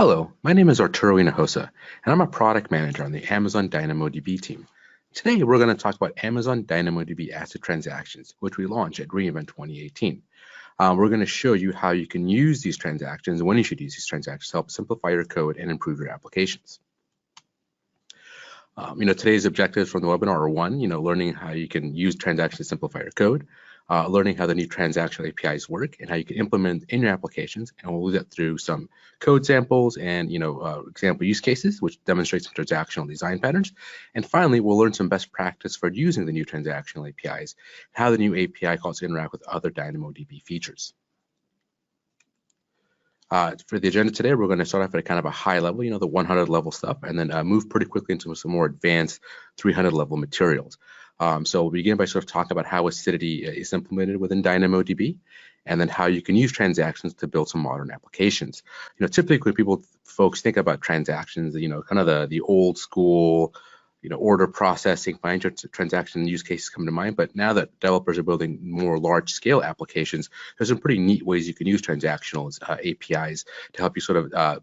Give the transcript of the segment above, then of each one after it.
Hello, my name is Arturo Hinojosa, and I'm a product manager on the Amazon DynamoDB team. Today, we're going to talk about Amazon DynamoDB ACID transactions, which we launched at re:Invent 2018. We're going to show you how you can use these transactions and when you should use these transactions to help simplify your code and improve your applications. Today's objectives from the webinar are one, learning how you can use transactions to simplify your code, learning how the new transactional APIs work and how you can implement in your applications. And we'll do that through some code samples and, example use cases, which demonstrate some transactional design patterns. And finally, we'll learn some best practice for using the new transactional APIs, how the new API calls interact with other DynamoDB features. For the agenda today, we're going to start off at kind of a high level, the 100 level stuff, and then move pretty quickly into some more advanced 300 level materials. So we'll begin by sort of talking about how acidity is implemented within DynamoDB, and then how you can use transactions to build some modern applications. Typically when folks think about transactions, kind of the old school, order processing, financial transaction use cases come to mind. But now that developers are building more large scale applications, there's some pretty neat ways you can use transactional APIs to help you sort of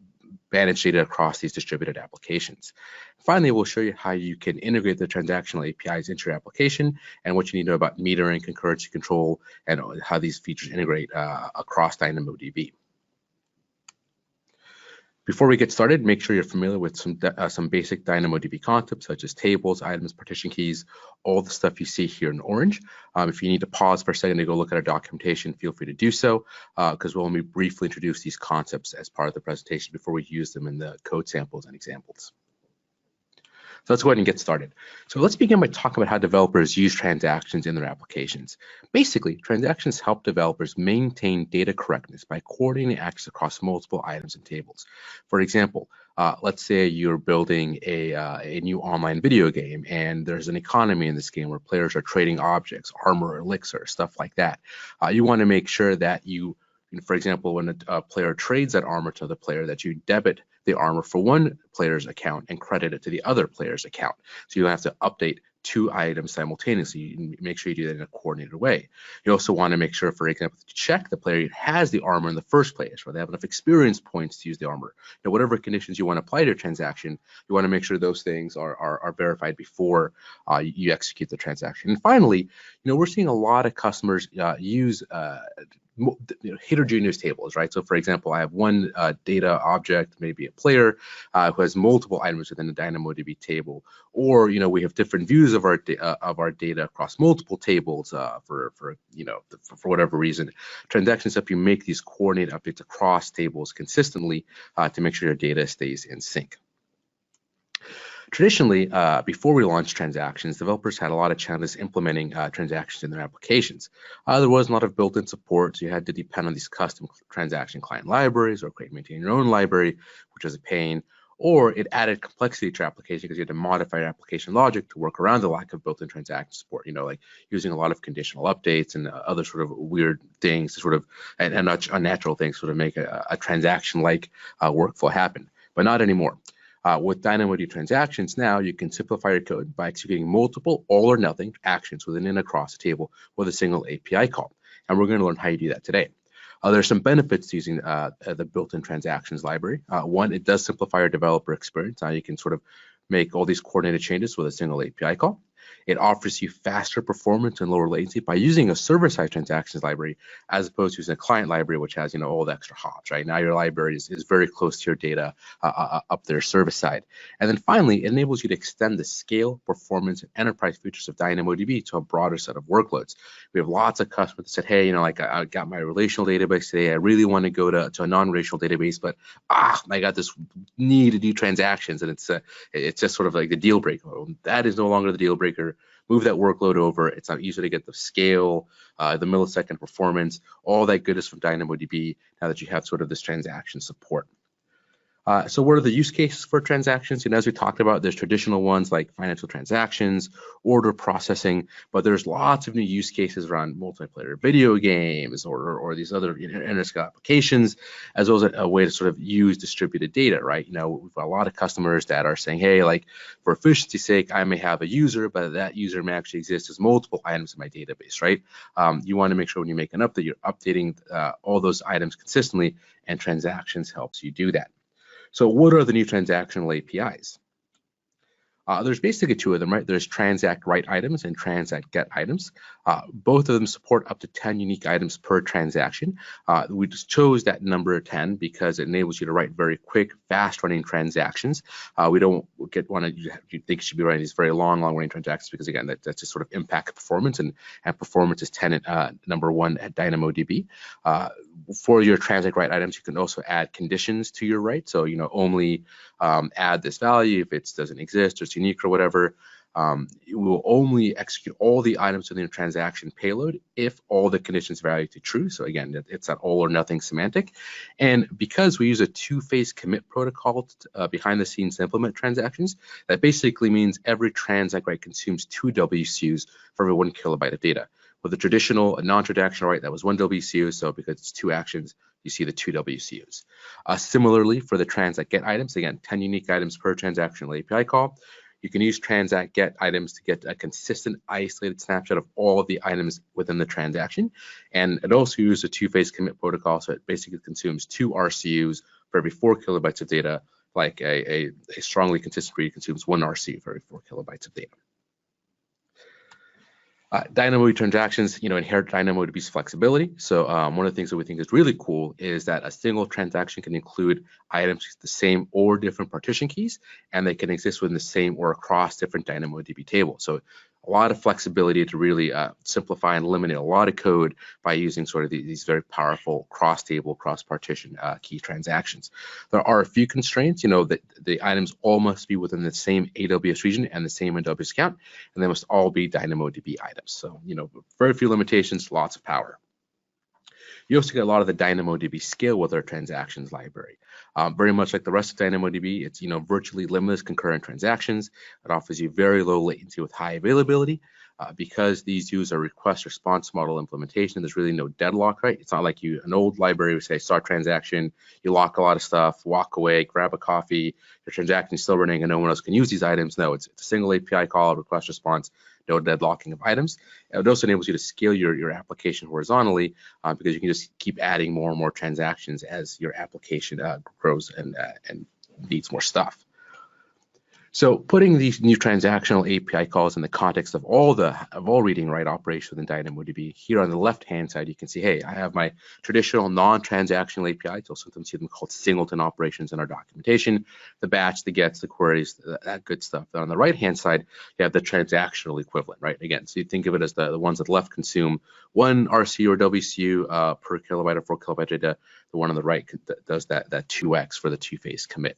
manage data across these distributed applications. Finally, we'll show you how you can integrate the transactional APIs into your application and what you need to know about metering, concurrency control, and how these features integrate across DynamoDB. Before we get started, make sure you're familiar with some basic DynamoDB concepts such as tables, items, partition keys, all the stuff you see here in orange. If you need to pause for a second to go look at our documentation, feel free to do so, because we'll only briefly introduce these concepts as part of the presentation before we use them in the code samples and examples. So let's go ahead and get started. So let's begin by talking about how developers use transactions in their applications. Basically, transactions help developers maintain data correctness by coordinating access across multiple items and tables. For example, let's say you're building a new online video game and there's an economy in this game where players are trading objects, armor, elixir, stuff like that. You want to make sure that for example, when a player trades that armor to the player, that you debit the armor for one player's account and credit it to the other player's account. So you have to update two items simultaneously. You make sure you do that in a coordinated way. You also want to make sure, for example, to check the player has the armor in the first place, or they have enough experience points to use the armor. Whatever conditions you want to apply to your transaction, you want to make sure those things are verified before you execute the transaction. And finally, we're seeing a lot of customers use heterogeneous tables, right? So for example, I have one data object, maybe a player who has multiple items within the DynamoDB table, or we have different views of our data across multiple tables for whatever reason. Transactions help you make these coordinated updates across tables consistently to make sure your data stays in sync. Traditionally, before we launched transactions, developers had a lot of challenges implementing transactions in their applications. There wasn't a lot of built-in support, so you had to depend on these custom transaction client libraries or create and maintain your own library, which was a pain, or it added complexity to your application because you had to modify your application logic to work around the lack of built-in transaction support, like using a lot of conditional updates and other sort of weird things to sort of, and unnatural things sort of make a transaction-like workflow happen, but not anymore. With DynamoDB transactions now, you can simplify your code by executing multiple all or nothing actions within and across the table with a single API call. And we're going to learn how you do that today. There are some benefits to using the built-in transactions library. One, it does simplify your developer experience. Now you can sort of make all these coordinated changes with a single API call. It offers you faster performance and lower latency by using a server-side transactions library as opposed to using a client library, which has all the extra hops, right? Now your library is very close to your data up there service side. And then finally, it enables you to extend the scale, performance, and enterprise features of DynamoDB to a broader set of workloads. We have lots of customers that said, hey, I got my relational database today. I really want to go to a non-relational database, but I got this need to do transactions, and it's just sort of like the deal breaker. That is no longer the deal breaker. Move that workload over. It's not easy to get the scale, the millisecond performance, all that goodness from DynamoDB now that you have sort of this transaction support. So what are the use cases for transactions? As we talked about, there's traditional ones like financial transactions, order processing, but there's lots of new use cases around multiplayer video games or these other internet applications, as well as a way to sort of use distributed data, right? We've got a lot of customers that are saying, hey, like for efficiency's sake, I may have a user, but that user may actually exist as multiple items in my database, right? You want to make sure when you make an update, you're updating all those items consistently, and transactions helps you do that. So what are the new transactional APIs? There's basically two of them, right? There's transact write items and transact get items. Both of them support up to 10 unique items per transaction. We just chose that number 10 because it enables you to write very quick, fast-running transactions. We don't want to you think you should be writing these very long-running transactions because again, that just sort of impacts performance, and performance is tenant number one at DynamoDB. For your transact write items, you can also add conditions to your write. So only add this value if it doesn't exist or it's unique or whatever. It will only execute all the items within your transaction payload if all the conditions value to true. So again, it's that all or nothing semantic. And because we use a two-phase commit protocol behind the scenes to implement transactions, that basically means every transact write consumes 2 WCUs for every 1 kilobyte of data. With a traditional, non-transactional write, that was 1 WCU, so because it's 2 actions, you see the 2 WCUs. Similarly, for the transact get items, again, 10 unique items per transactional API call. You can use transact get items to get a consistent, isolated snapshot of all of the items within the transaction. And it also uses a two-phase commit protocol, so it basically consumes 2 RCUs for every 4 kilobytes of data, like a strongly consistent read consumes 1 RCU for every 4 kilobytes of data. DynamoDB transactions, inherit DynamoDB's flexibility. So one of the things that we think is really cool is that a single transaction can include items with the same or different partition keys, and they can exist within the same or across different DynamoDB tables. So a lot of flexibility to really simplify and eliminate a lot of code by using sort of these very powerful cross-table, cross-partition key transactions. There are a few constraints, that the items all must be within the same AWS region and the same AWS account, and they must all be DynamoDB items. So, very few limitations, lots of power. You also get a lot of the DynamoDB scale with our transactions library. Very much like the rest of DynamoDB, it's virtually limitless concurrent transactions. It offers you very low latency with high availability. Because these use a request response model implementation, there's really no deadlock, right? It's not like an old library would say start transaction, you lock a lot of stuff, walk away, grab a coffee, your transaction is still running and no one else can use these items. No, it's a single API call, request response, no deadlocking of items. It also enables you to scale your application horizontally because you can just keep adding more and more transactions as your application grows and needs more stuff. So putting these new transactional API calls in the context of all reading and write operations within DynamoDB, here on the left-hand side, you can see, hey, I have my traditional non-transactional APIs. You'll sometimes see them called singleton operations in our documentation, the batch, the gets, the queries, that good stuff. Then on the right-hand side, you have the transactional equivalent, right? Again, so you think of it as the ones that left consume 1 RCU or WCU per kilobyte or 4 kilobyte data. The one on the right does that 2x for the two-phase commit.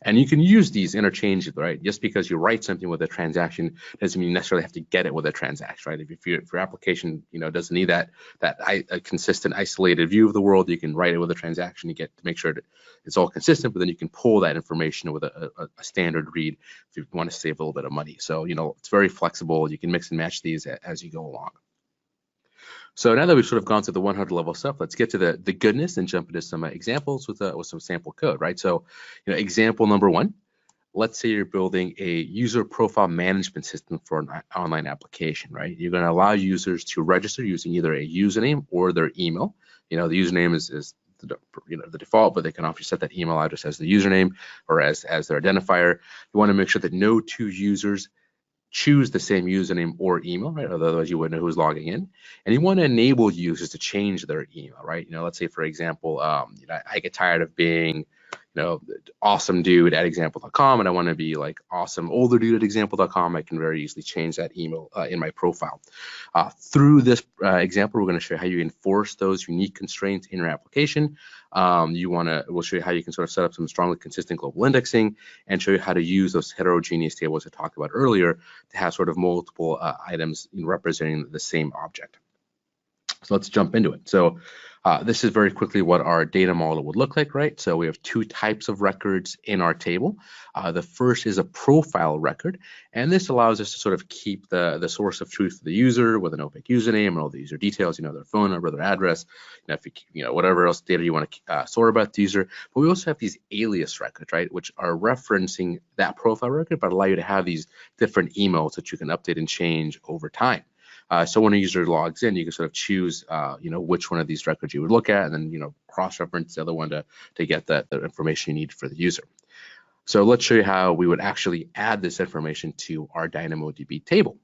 And you can use these interchangeably, right? Just because you write something with a transaction doesn't mean you necessarily have to get it with a transaction, right? If your application, doesn't need that consistent, isolated view of the world, you can write it with a transaction. You get to make sure that it's all consistent, but then you can pull that information with a standard read if you want to save a little bit of money. So, it's very flexible. You can mix and match these as you go along. So now that we've sort of gone through the 100 level stuff, let's get to the goodness and jump into some examples with some sample code, right? So, example number 1, let's say you're building a user profile management system for an online application, right? You're going to allow users to register using either a username or their email. The username is the default, but they can often set that email address as the username or as their identifier. You want to make sure that no two users choose the same username or email, right? Otherwise you wouldn't know who's logging in. And you want to enable users to change their email, right? Let's say, for example, I get tired of being, awesome dude at example.com, and I want to be like awesome older dude at example.com. I can very easily change that email in my profile. Through this example, we're going to show you how you enforce those unique constraints in your application. We'll show you how you can sort of set up some strongly consistent global indexing and show you how to use those heterogeneous tables I talked about earlier to have sort of multiple items representing the same object. So let's jump into it. So this is very quickly what our data model would look like, right? So we have 2 types of records in our table. The first is a profile record, and this allows us to sort of keep the source of truth of the user with an opaque username and all the user details, their phone number, their address, whatever else data you want to store about the user. But we also have these alias records, right, which are referencing that profile record, but allow you to have these different emails that you can update and change over time. So when a user logs in, you can sort of choose, which one of these records you would look at, and then, cross-reference the other one to get the information you need for the user. So let's show you how we would actually add this information to our DynamoDB table.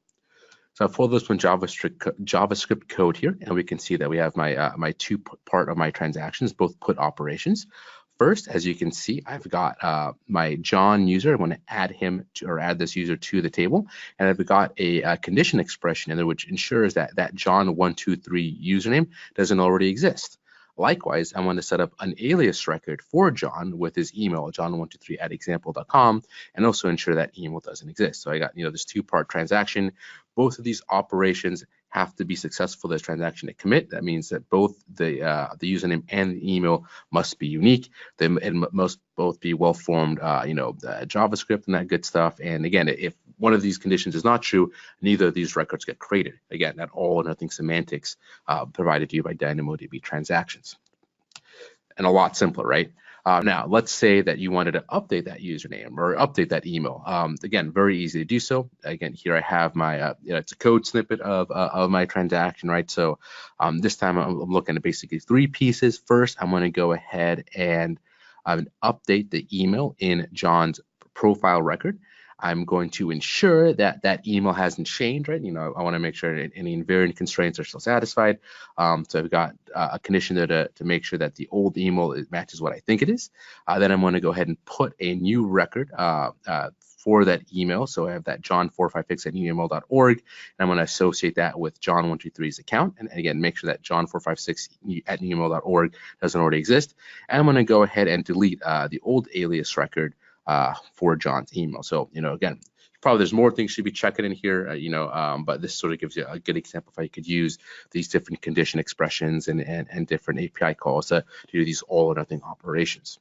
So I've pulled this one JavaScript code here, and we can see that we have my two-part of my transactions, both put operations. First, as you can see, I've got my John user. I want to add him add this user to the table, and I've got a condition expression in there which ensures that John123 username doesn't already exist. Likewise, I want to set up an alias record for John with his email, john123@example.com, and also ensure that email doesn't exist. So I got this two-part transaction. Both of these operations have to be successful this transaction to commit. That means that both the username and the email must be unique. They must both be well-formed, the JavaScript and that good stuff. And again, if one of these conditions is not true, neither of these records get created. Again, that all or nothing semantics provided to you by DynamoDB transactions. And a lot simpler, right? Now, let's say that you wanted to update that username or update that email. Again, very easy to do so. Again, here I have my, it's a code snippet of my transaction, right? So this time I'm looking at basically three pieces. First, I'm going to go ahead and update the email in John's profile record. I'm going to ensure that that email hasn't changed, right? I want to make sure that any invariant constraints are still satisfied. So I've got a condition there to make sure that the old email matches what I think it is. Then I'm going to go ahead and put a new record for that email. So I have that john456@email.org, and I'm going to associate that with John123's account. And again, make sure that john456@email.org doesn't already exist. And I'm going to go ahead and delete the old alias record for John's email. So, again, probably there's more things you should be checking in here, but this sort of gives you a good example of how you could use these different condition expressions and different API calls to do these all or nothing operations.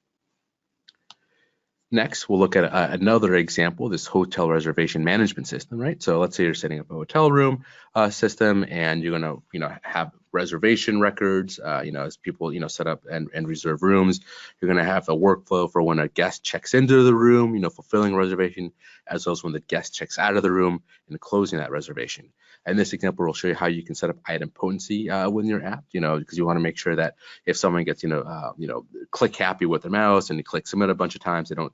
Next, we'll look at another example, this hotel reservation management system, right? So let's say you're setting up a hotel room system, and you're going to, have reservation records, as people, set up and reserve rooms. You're going to have a workflow for when a guest checks into the room, fulfilling a reservation, as well as when the guest checks out of the room and closing that reservation. And this example will show you how you can set up item potency within your app, because you want to make sure that if someone gets, click happy with their mouse and you click submit a bunch of times, they don't,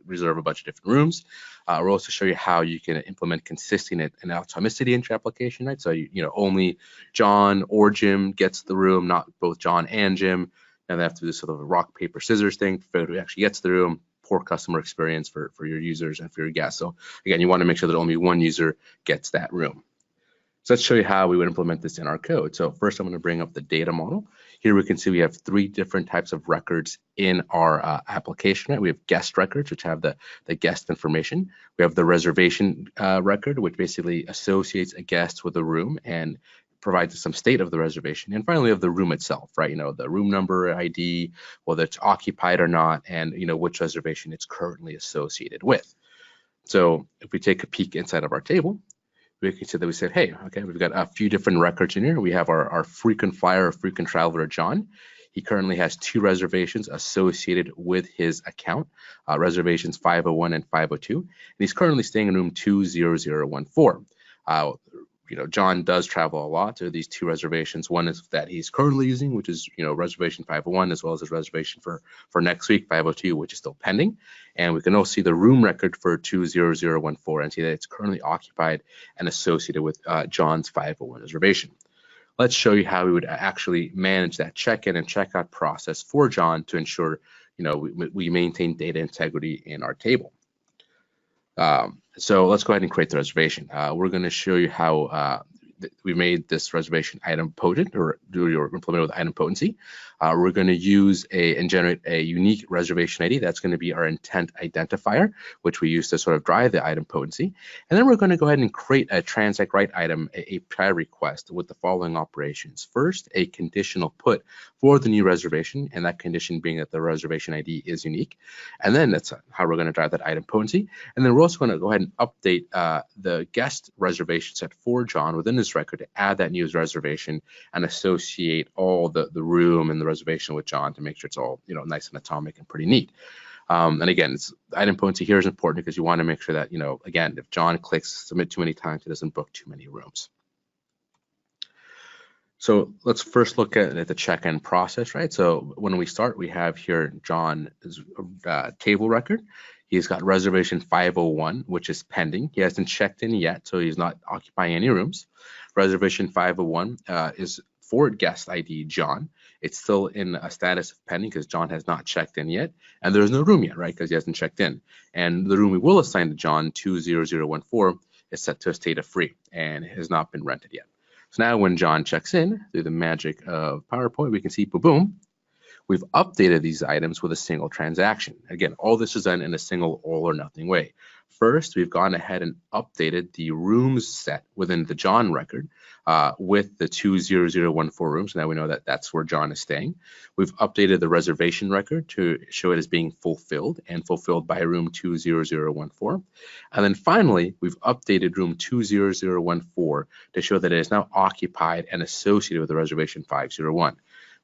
reserve a bunch of different rooms. We'll also show you how you can implement consistency and atomicity into your application, right? So, only John or Jim gets the room, not both John and Jim. And they have to do this sort of a rock, paper, scissors thing to figure out who actually gets the room. Poor customer experience for your users and for your guests. So again, you want to make sure that only one user gets that room. So let's show you how we would implement this in our code. So first, I'm going to bring up the data model. Here we can see we have three different types of records in our application. Right? We have guest records, which have the guest information. We have the reservation record, which basically associates a guest with a room and provides some state of the reservation. And finally, we have the room itself, right? The room number, ID, whether it's occupied or not, and which reservation it's currently associated with. So if we take a peek inside of our table, we can see that we said, hey, okay, we've got a few different records in here. We have our frequent flyer or frequent traveler, John. He currently has 2 reservations associated with his account, reservations 501 and 502. And he's currently staying in room 20014. John does travel a lot. There are these 2 reservations. One is that he's currently using, which is, reservation 501, as well as his reservation for next week, 502, which is still pending. And we can also see the room record for 20014 and see that it's currently occupied and associated with John's 501 reservation. Let's show you how we would actually manage that check-in and check-out process for John to ensure, we maintain data integrity in our table. So let's go ahead and create the reservation. We're going to show you how we made this reservation item potent, or implement with item potency. We're going to use and generate a unique reservation ID. That's going to be our intent identifier, which we use to sort of drive the item potency. And then we're going to go ahead and create a transact write item API request with the following operations. First, a conditional put for the new reservation, and that condition being that the reservation ID is unique. And then that's how we're going to drive that item potency. And then we're also going to go ahead and update the guest reservation set for John within this record to add that new reservation and associate all the room and the reservation with John to make sure it's all nice and atomic and pretty neat. And again, item potency here is important because you want to make sure that again, if John clicks submit too many times, he doesn't book too many rooms. So let's first look at the check-in process, right? So when we start, we have here John's table record. He's got reservation 501, which is pending. He hasn't checked in yet, so he's not occupying any rooms. Reservation 501 is for guest ID John. It's still in a status of pending because John has not checked in yet, and there's no room yet, right? Because he hasn't checked in. And the room we will assign to John, 20014, is set to a state of free and has not been rented yet. So now when John checks in, through the magic of PowerPoint, we can see, boom, we've updated these items with a single transaction. Again, all this is done in a single all or nothing way. First, we've gone ahead and updated the rooms set within the John record with the 20014 rooms. So now we know that that's where John is staying. We've updated the reservation record to show it as being fulfilled and fulfilled by room 20014. And then finally, we've updated room 20014 to show that it is now occupied and associated with the reservation 501.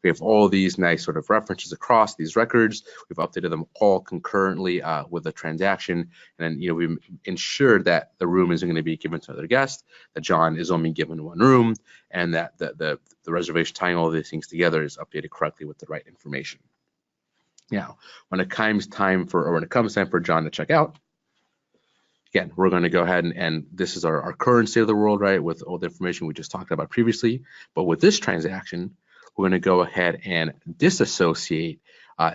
We have all these nice sort of references across these records. We've updated them all concurrently with the transaction, and then we ensured that the room isn't going to be given to another guest, that John is only given one room, and that the reservation tying all of these things together is updated correctly with the right information. Now, when it comes time for John to check out, again, we're going to go ahead and this is our current state of the world, right, with all the information we just talked about previously. But with this transaction, we're going to go ahead and disassociate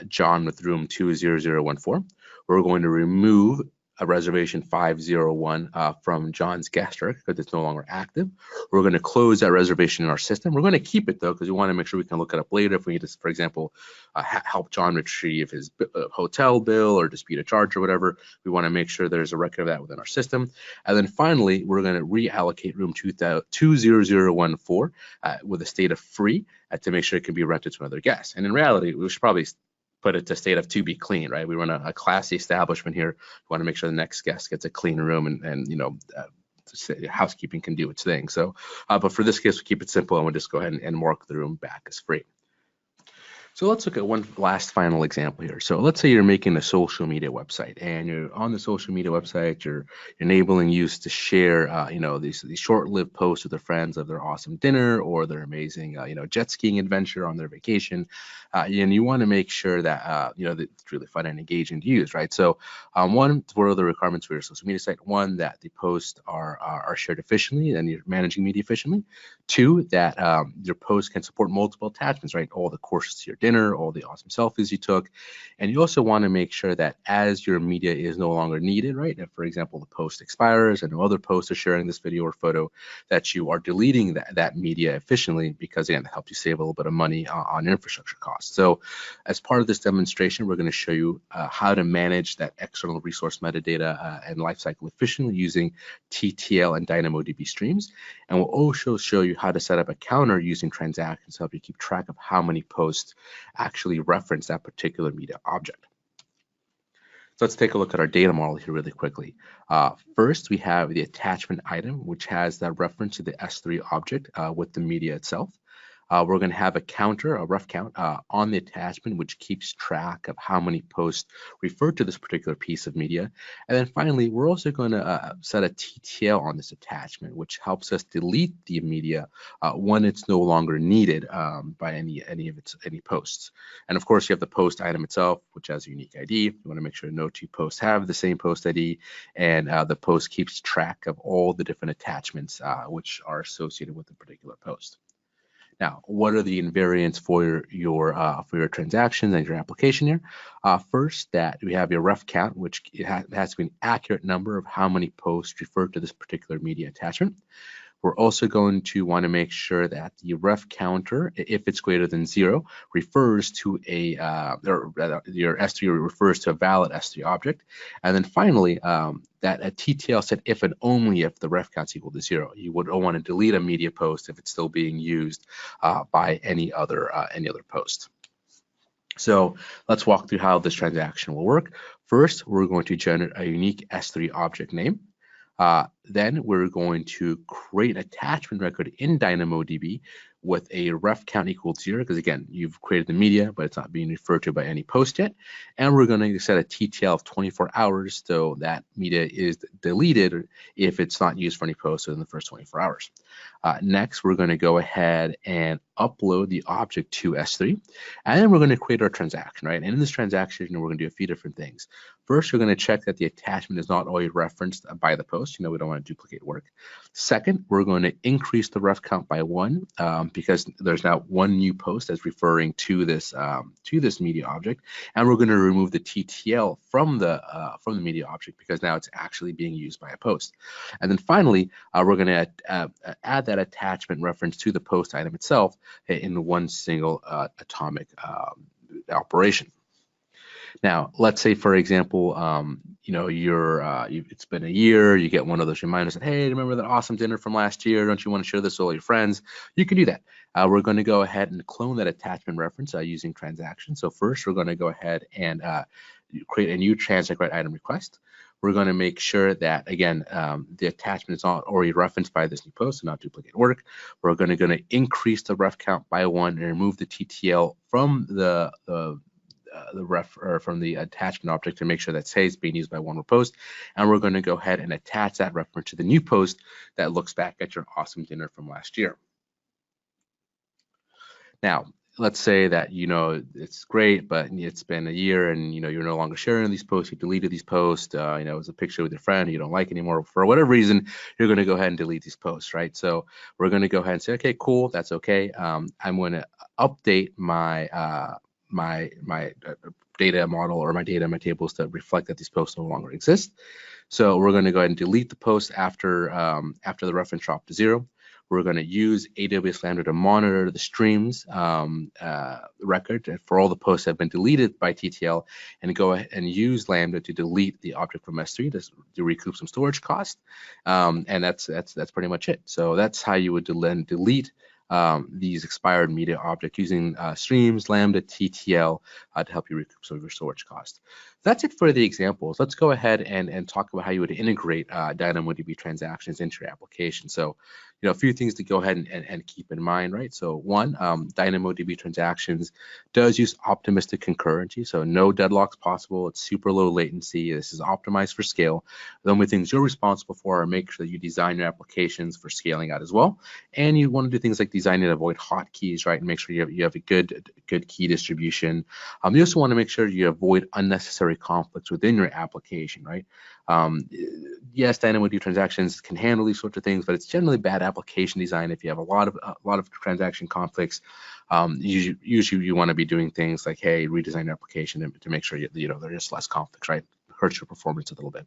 John with room 20014. We're going to remove a reservation 501 from John's guest record because it's no longer active. We're going to close that reservation in our system. We're going to keep it though because we want to make sure we can look it up later if we need to, for example, help John retrieve his hotel bill or dispute a charge or whatever. We want to make sure there's a record of that within our system. And then finally, we're going to reallocate room 20014 with a state of free to make sure it can be rented to another guest. And in reality, we should probably put it to state of to be clean, right? We run a classy establishment here. We want to make sure the next guest gets a clean room and housekeeping can do its thing. So, but for this case, we keep it simple and we'll just go ahead and mark the room back as free. So let's look at one last final example here. So let's say you're making a social media website and you're on the social media website, you're enabling users to share, these short-lived posts with their friends of their awesome dinner or their amazing, jet skiing adventure on their vacation. And you want to make sure that, that it's really fun and engaging to use, right? So one, what are the requirements for your social media site? One, that the posts are shared efficiently and you're managing media efficiently. Two, that your posts can support multiple attachments, right? All the courses to your dinner, all the awesome selfies you took. And you also want to make sure that as your media is no longer needed, right? If, for example, the post expires and no other posts are sharing this video or photo, that you are deleting that media efficiently because, again, it helps you save a little bit of money on infrastructure costs. So as part of this demonstration, we're going to show you how to manage that external resource metadata and lifecycle efficiently using TTL and DynamoDB streams. And we'll also show you how to set up a counter using transactions to help you keep track of how many posts actually reference that particular media object. So let's take a look at our data model here really quickly. First, we have the attachment item, which has that reference to the S3 object with the media itself. We're going to have a counter, a ref count on the attachment, which keeps track of how many posts refer to this particular piece of media. And then finally, we're also going to set a TTL on this attachment, which helps us delete the media when it's no longer needed by any posts. And of course, you have the post item itself, which has a unique ID. You want to make sure no two posts have the same post ID, and the post keeps track of all the different attachments which are associated with a particular post. Now, what are the invariants for your transactions and your application here? First, that we have your ref count, which has to be an accurate number of how many posts refer to this particular media attachment. We're also going to want to make sure that the ref counter, if it's greater than 0, refers to your S3 refers to a valid S3 object. And then finally, that a TTL set if and only if the ref count's equal to 0. You would want to delete a media post if it's still being used by any other post. So let's walk through how this transaction will work. First, we're going to generate a unique S3 object name. Then we're going to create an attachment record in DynamoDB with a ref count equal to 0, because again, you've created the media, but it's not being referred to by any post yet. And we're going to set a TTL of 24 hours, so that media is deleted if it's not used for any posts within the first 24 hours. Next, we're going to go ahead and upload the object to S3, and then we're going to create our transaction, right? And in this transaction, we're going to do a few different things. First, we're going to check that the attachment is not already referenced by the post. We don't want to duplicate work. Second, we're going to increase the ref count by 1 because there's now one new post that's referring to this media object, and we're going to remove the TTL from the media object because now it's actually being used by a post. And then finally, we're going to add that attachment reference to the post item itself in one single atomic operation. Now, let's say, for example, it's been a year, you get one of those reminders that, hey, remember that awesome dinner from last year? Don't you want to share this with all your friends? You can do that. We're going to go ahead and clone that attachment reference using transactions. So first, we're going to go ahead and create a new TransactWrite item request. We're going to make sure that, again, the attachment is not already referenced by this new post, so not duplicate work. We're going to increase the ref count by 1 and remove the TTL from the ref or from the attachment object to make sure that stays being used by one more post. And we're going to go ahead and attach that reference to the new post that looks back at your awesome dinner from last year. Now, let's say that it's great, but it's been a year and you're no longer sharing these posts. You deleted these posts. It was a picture with your friend you don't like anymore. For whatever reason, you're going to go ahead and delete these posts, right? So we're going to go ahead and say, okay, cool, that's okay. I'm going to update my my data model or my data, my tables to reflect that these posts no longer exist. So we're going to go ahead and delete the post after the reference dropped to 0. We're going to use AWS Lambda to monitor the streams record for all the posts that have been deleted by TTL, and go ahead and use Lambda to delete the object from S3 to recoup some storage cost. And that's pretty much it. So that's how you would delete these expired media objects using streams, Lambda, TTL to help you recoup some of your storage cost. That's it for the examples. Let's go ahead and talk about how you would integrate DynamoDB transactions into your application. So, a few things to go ahead and keep in mind, right? So one, DynamoDB transactions does use optimistic concurrency, so no deadlocks possible. It's super low latency. This is optimized for scale. The only things you're responsible for are make sure that you design your applications for scaling out as well. And you want to do things like design and avoid hotkeys, right? And make sure you have a good key distribution. You also want to make sure you avoid unnecessary conflicts within your application, right? Yes, DynamoDB transactions can handle these sorts of things, but it's generally bad application design if you have a lot of transaction conflicts. Usually you want to be doing things like, hey, redesign your application to make sure there's just less conflicts, right? Hurts your performance a little bit.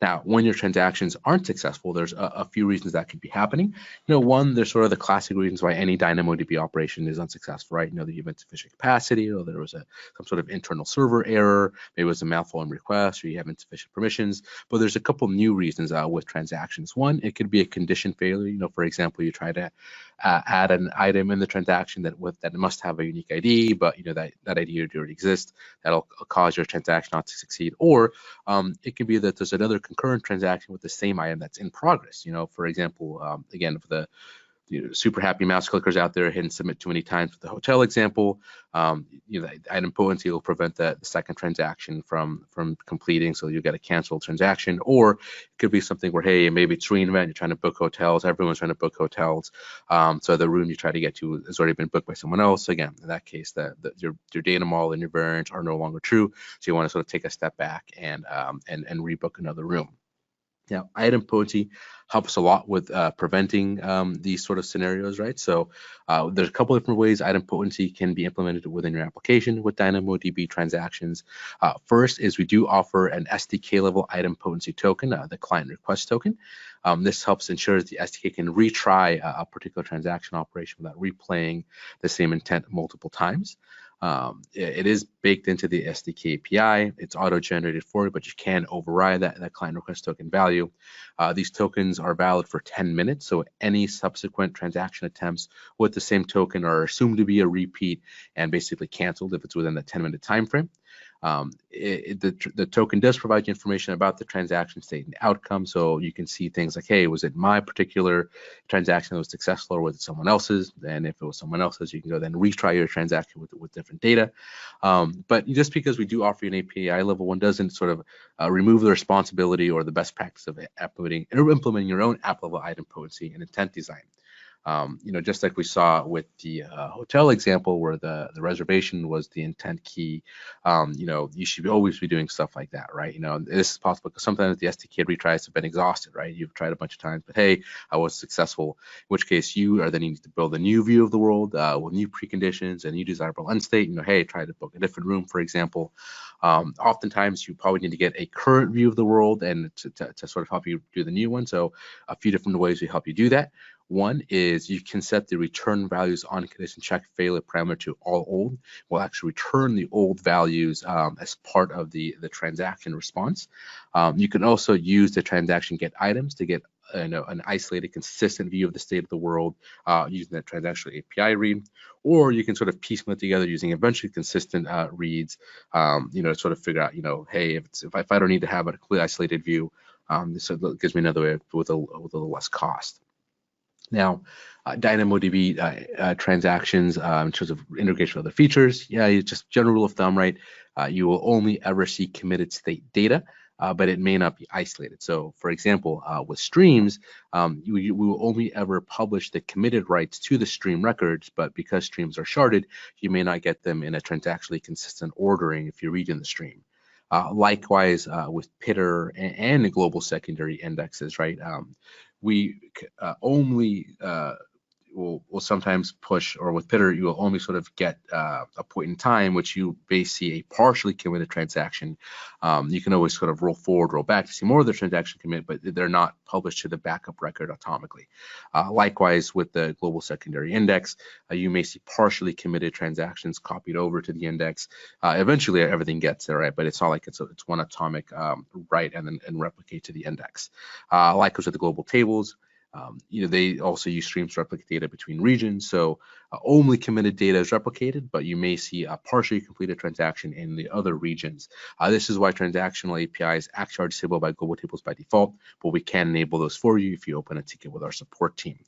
Now, when your transactions aren't successful, there's a few reasons that could be happening. One, there's sort of the classic reasons why any DynamoDB operation is unsuccessful, right? That you have insufficient capacity, or there was some sort of internal server error, maybe it was a malformed request, or you have insufficient permissions. But there's a couple new reasons with transactions. One, it could be a condition failure. For example, you try to add an item in the transaction that must have a unique ID, but that ID already exists. That'll cause your transaction not to succeed. Or it can be that there's another concurrent transaction with the same item that's in progress. For example, again, for the super happy mouse clickers out there, hit and submit too many times with the hotel example, the item potency will prevent the second transaction from completing, so you get a canceled transaction. Or it could be something where, hey, maybe it's reInvent, you're trying to book hotels, everyone's trying to book hotels, so the room you try to get to has already been booked by someone else. Again, in that case, your data model and your variants are no longer true, so you want to sort of take a step back and rebook another room. Now, item potency helps a lot with preventing these sort of scenarios, right? So there's a couple different ways item potency can be implemented within your application with DynamoDB transactions. First is we do offer an SDK level item potency token, the ClientRequestToken. This helps ensure that the SDK can retry a particular transaction operation without replaying the same intent multiple times. It is baked into the SDK API. It's auto-generated for you, but you can override that client request token value. These tokens are valid for 10 minutes, so any subsequent transaction attempts with the same token are assumed to be a repeat and basically canceled if it's within the 10-minute time frame. The token does provide you information about the transaction state and outcome, so you can see things like, hey, was it my particular transaction that was successful, or was it someone else's? And if it was someone else's, you can go then retry your transaction with different data. But just because we do offer you an API level one doesn't sort of remove the responsibility or the best practice of implementing your own app level item potency and intent design. Just like we saw with the hotel example where the reservation was the intent key, you should always be doing stuff like that, right? This is possible because sometimes the SDK retries have been exhausted, right? You've tried a bunch of times, but hey, I was successful, in which case you are then needing to build a new view of the world with new preconditions and new desirable end state. Hey, try to book a different room, for example. Oftentimes you probably need to get a current view of the world and to sort of help you do the new one. So a few different ways we help you do that. One is you can set the return values on condition check failure parameter to all old. We'll actually return the old values as part of the transaction response. You can also use the transaction get items to get an isolated, consistent view of the state of the world using that transactional API read, or you can sort of piecemeal it together using eventually consistent reads, to sort of figure out, hey, if I don't need to have a completely isolated view, this gives me another way with a little less cost. Now, DynamoDB transactions in terms of integration of other features, it's just general rule of thumb, right? You will only ever see committed state data, but it may not be isolated. So, for example, with streams, we will only ever publish the committed writes to the stream records, but because streams are sharded, you may not get them in a transactionally consistent ordering if you read in the stream. Likewise, with PITR and the global secondary indexes, right? We only will sometimes push, or with PITR, you will only sort of get a point in time which you may see a partially committed transaction. You can always sort of roll forward, roll back to see more of the transaction commit, but they're not published to the backup record atomically. Likewise, with the global secondary index, you may see partially committed transactions copied over to the index. Eventually, everything gets there, right? But it's not like it's one atomic write and replicate to the index. Likewise with the global tables, they also use streams to replicate data between regions. So only committed data is replicated, but you may see a partially completed transaction in the other regions. This is why transactional APIs actually are disabled by global tables by default, but we can enable those for you if you open a ticket with our support team.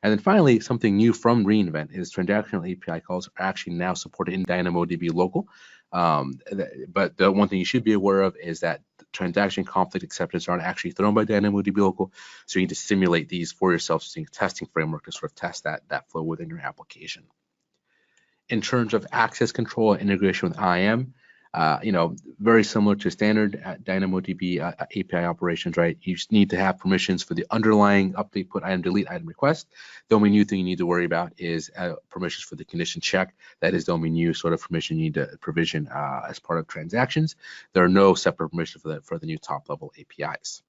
And then finally, something new from reInvent is transactional API calls are actually now supported in DynamoDB local. But the one thing you should be aware of is that transaction conflict acceptance aren't actually thrown by DynamoDB local, so you need to simulate these for yourself using a testing framework to sort of test that flow within your application. In terms of access control and integration with IAM, very similar to standard DynamoDB API operations, right? You just need to have permissions for the underlying update, put item, delete, item request. The only new thing you need to worry about is permissions for the condition check. That is the only new sort of permission you need to provision as part of transactions. There are no separate permissions for the new top level APIs.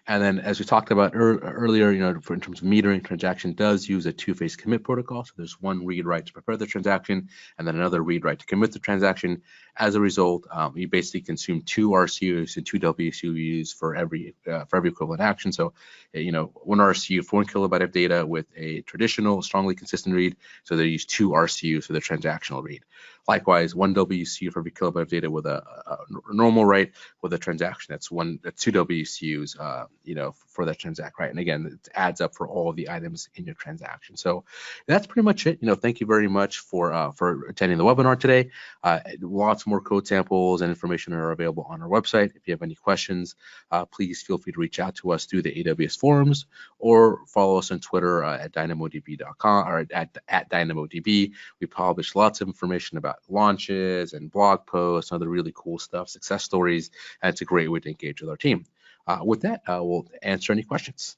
And then, as we talked about earlier, in terms of metering, transaction does use a two-phase commit protocol. So there's one read write to prepare the transaction, and then another read write to commit the transaction. As a result, you basically consume two RCUs and two WCUs for every equivalent action. So, one RCU for 1 kilobyte of data with a traditional, strongly consistent read. So they use two RCUs for the transactional read. Likewise, one WCU for every kilobyte of data with a normal write with a transaction. That's two WCUs, for that transact, right? And again, it adds up for all of the items in your transaction. So that's pretty much it. Thank you very much for attending the webinar today. Lots more code samples and information are available on our website. If you have any questions, please feel free to reach out to us through the AWS forums or follow us on Twitter at dynamodb.com or at DynamoDB. We publish lots of information about launches and blog posts and other really cool stuff, success stories, and it's a great way to engage with our team. With that, we'll answer any questions.